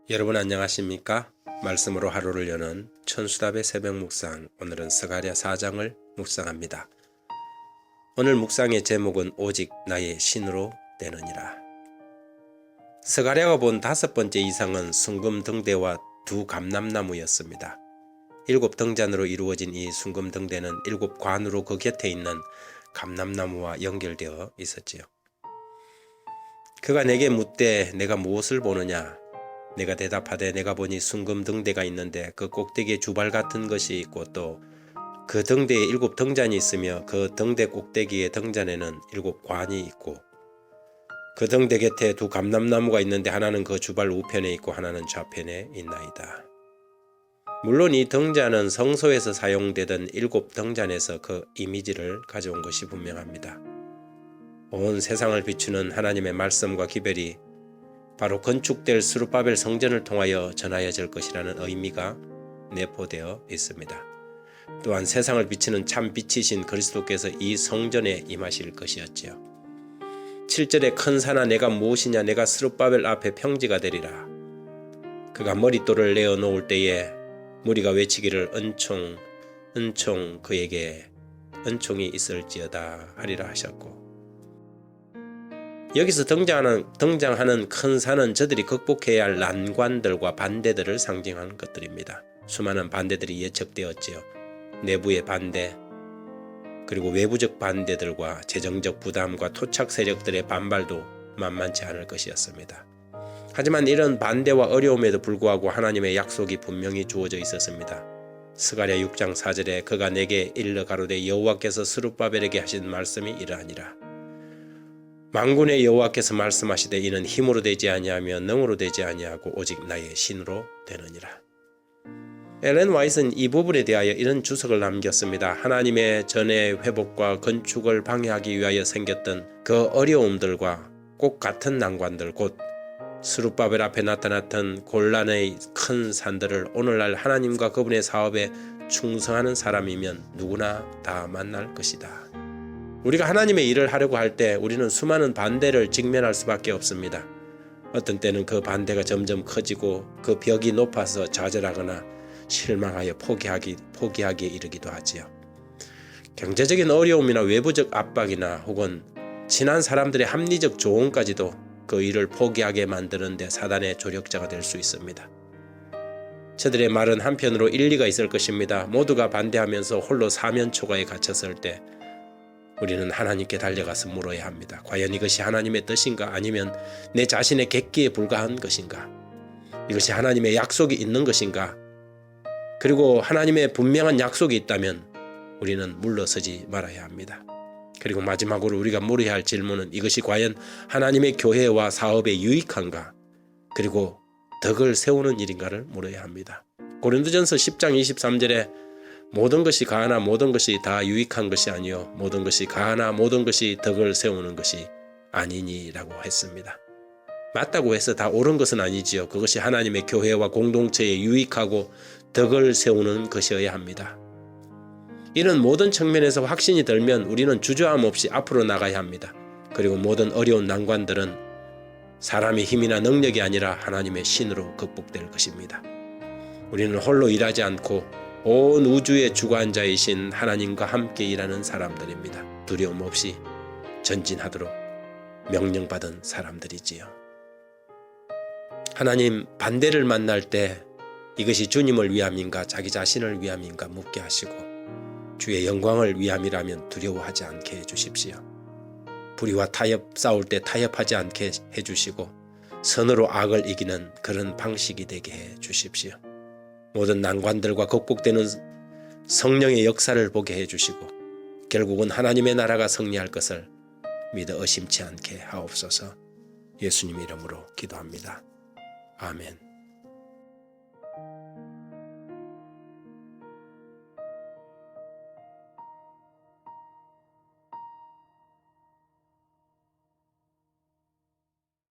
여러분 안녕하십니까? 말씀으로 하루를 여는 천수답의 새벽 묵상, 오늘은 스가랴 4장을 묵상합니다. 오늘 묵상의 제목은 오직 나의 신으로 되느니라. 스가랴가 본 5번째 이상은 순금등대와 2 감람나무였습니다. 7등잔으로 이루어진 이 순금등대는 7관으로 그 곁에 있는 감람나무와 연결되어 있었지요. 그가 내게 묻되 내가 무엇을 보느냐? 내가 대답하되 내가 보니 순금등대가 있는데 그 꼭대기에 주발 같은 것이 있고 또 그 등대에 7등잔이 있으며 그 등대 꼭대기의 등잔에는 7관이 있고 그 등대 곁에 2 감람나무가 있는데 하나는 그 주발 우편에 있고 하나는 좌편에 있나이다. 물론 이 등잔은 성소에서 사용되던 7등잔에서 그 이미지를 가져온 것이 분명합니다. 온 세상을 비추는 하나님의 말씀과 기별이 바로 건축될 스룹바벨 성전을 통하여 전하여질 것이라는 의미가 내포되어 있습니다. 또한 세상을 비치는 참 빛이신 그리스도께서 이 성전에 임하실 것이었지요. 7절에 큰 산아 내가 무엇이냐 내가 스룹바벨 앞에 평지가 되리라. 그가 머릿돌을 내어 놓을 때에 무리가 외치기를 은총 은총 그에게 은총이 있을지어다 하리라 하셨고, 여기서 등장하는 큰 산은 저들이 극복해야 할 난관들과 반대들을 상징하는 것들입니다. 수많은 반대들이 예측되었지요. 내부의 반대, 그리고 외부적 반대들과 재정적 부담과 토착 세력들의 반발도 만만치 않을 것이었습니다. 하지만 이런 반대와 어려움에도 불구하고 하나님의 약속이 분명히 주어져 있었습니다. 스가랴 6장 4절에 그가 내게 일러 가로되 여호와께서 스룹바벨에게 하신 말씀이 이러하니라. 만군의 여호와께서 말씀하시되 이는 힘으로 되지 아니하며 능으로 되지 아니하고 오직 나의 신으로 되느니라. 엘렌 와이트는 이 부분에 대하여 이런 주석을 남겼습니다. 하나님의 전의 회복과 건축을 방해하기 위하여 생겼던 그 어려움들과 꼭 같은 난관들, 곧 스룹바벨 앞에 나타났던 곤란의 큰 산들을 오늘날 하나님과 그분의 사업에 충성하는 사람이면 누구나 다 만날 것이다. 우리가 하나님의 일을 하려고 할 때 우리는 수많은 반대를 직면할 수밖에 없습니다. 어떤 때는 그 반대가 점점 커지고 그 벽이 높아서 좌절하거나 실망하여 포기하기에 이르기도 하지요. 경제적인 어려움이나 외부적 압박이나 혹은 친한 사람들의 합리적 조언까지도 그 일을 포기하게 만드는데 사단의 조력자가 될 수 있습니다. 저들의 말은 한편으로 일리가 있을 것입니다. 모두가 반대하면서 홀로 사면초가에 갇혔을 때 우리는 하나님께 달려가서 물어야 합니다. 과연 이것이 하나님의 뜻인가? 아니면 내 자신의 객기에 불과한 것인가? 이것이 하나님의 약속이 있는 것인가? 그리고 하나님의 분명한 약속이 있다면 우리는 물러서지 말아야 합니다. 그리고 마지막으로 우리가 물어야 할 질문은 이것이 과연 하나님의 교회와 사업에 유익한가? 그리고 덕을 세우는 일인가를 물어야 합니다. 고린도전서 10장 23절에 모든 것이 가하나 모든 것이 다 유익한 것이 아니요 모든 것이 가하나 모든 것이 덕을 세우는 것이 아니니라고 했습니다. 맞다고 해서 다 옳은 것은 아니지요. 그것이 하나님의 교회와 공동체에 유익하고 덕을 세우는 것이어야 합니다. 이런 모든 측면에서 확신이 들면 우리는 주저함 없이 앞으로 나가야 합니다. 그리고 모든 어려운 난관들은 사람의 힘이나 능력이 아니라 하나님의 신으로 극복될 것입니다. 우리는 홀로 일하지 않고 온 우주의 주관자이신 하나님과 함께 일하는 사람들입니다. 두려움 없이 전진하도록 명령받은 사람들이지요. 하나님, 반대를 만날 때 이것이 주님을 위함인가 자기 자신을 위함인가 묻게 하시고 주의 영광을 위함이라면 두려워하지 않게 해주십시오. 불의와 싸울 때 타협하지 않게 해주시고 선으로 악을 이기는 그런 방식이 되게 해주십시오. 모든 난관들과 극복되는 성령의 역사를 보게 해주시고 결국은 하나님의 나라가 승리할 것을 믿어 의심치 않게 하옵소서. 예수님 이름으로 기도합니다. 아멘.